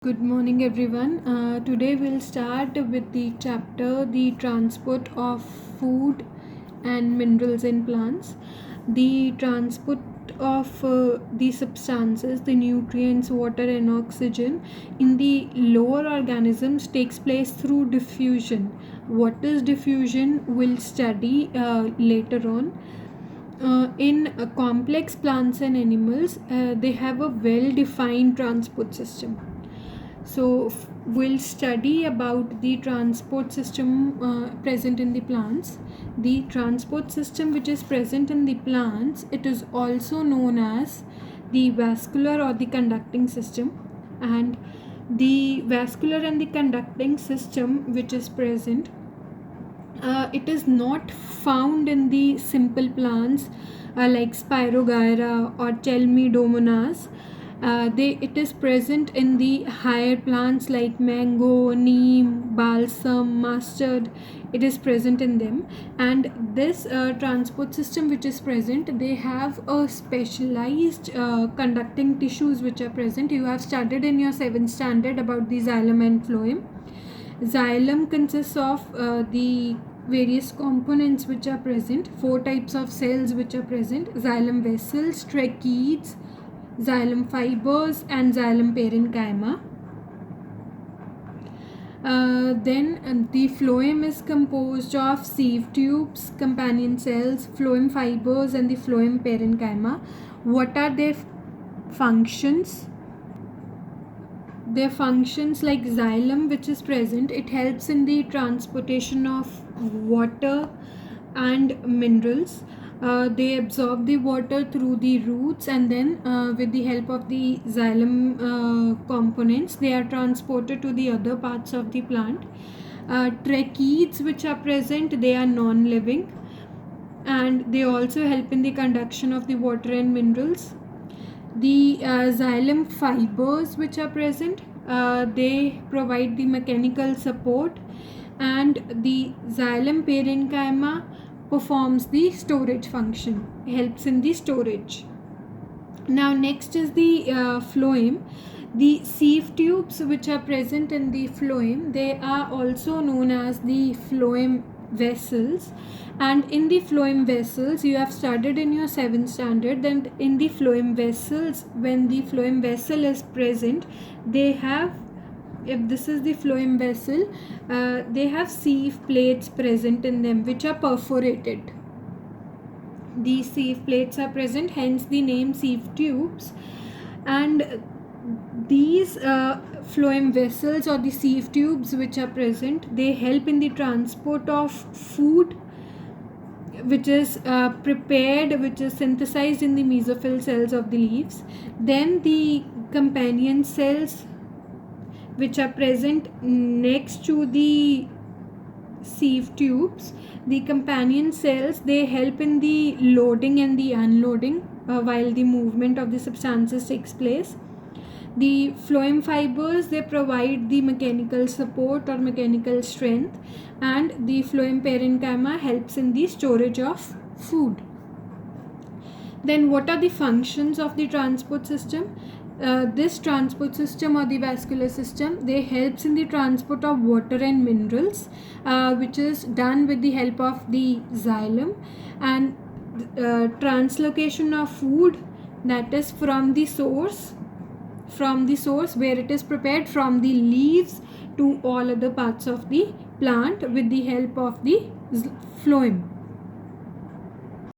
Good morning, everyone. Today we'll start with the chapter the transport of food and minerals in plants. The transport of the substances, the nutrients, water, and oxygen in the lower organisms takes place through diffusion. What is diffusion? We'll study later on. In complex plants and animals, they have a well defined transport system. So we'll study about the transport system present in the plants. The transport system which is present in the plants, it is also known as the vascular or the conducting system. And the vascular and the conducting system which is present, it is not found in the simple plants like Spirogyra or Chelmidomonas. It is present in the higher plants like mango, neem, balsam, mustard. It is present in them, and this transport system which is present, they have a specialized conducting tissues which are present. You have studied in your 7th standard about the xylem and phloem. Xylem consists of the various components which are present, 4 types of cells which are present: xylem vessels, tracheids, xylem fibers, and xylem parenchyma. Then the phloem is composed of sieve tubes, companion cells, phloem fibers, and the phloem parenchyma. What are their functions? Their functions, like xylem which is present, it helps in the transportation of water and minerals. They absorb the water through the roots, and then with the help of the xylem components, they are transported to the other parts of the plant. Tracheids which are present, they are non-living, and they also help in the conduction of the water and minerals. The xylem fibers which are present, they provide the mechanical support, and the xylem parenchyma performs the storage function, helps in the storage. Now next is the phloem. The sieve tubes which are present in the phloem, they are also known as the phloem vessels. And in the phloem vessels, you have studied in your 7th standard that in the phloem vessels, when the phloem vessel is present, they have, if this is the phloem vessel, they have sieve plates present in them which are perforated. These sieve plates are present, hence the name sieve tubes. And these phloem vessels or the sieve tubes which are present, they help in the transport of food which is prepared, which is synthesized in the mesophyll cells of the leaves. Then the companion cells which are present next to the sieve tubes, the companion cells, they help in the loading and the unloading while the movement of the substances takes place. The phloem fibers, they provide the mechanical support or mechanical strength, and the phloem parenchyma helps in the storage of food. Then what are the functions of the transport system? This transport system or the vascular system, they helps in the transport of water and minerals, which is done with the help of the xylem, and translocation of food, that is from the source where it is prepared, from the leaves to all other parts of the plant with the help of the phloem.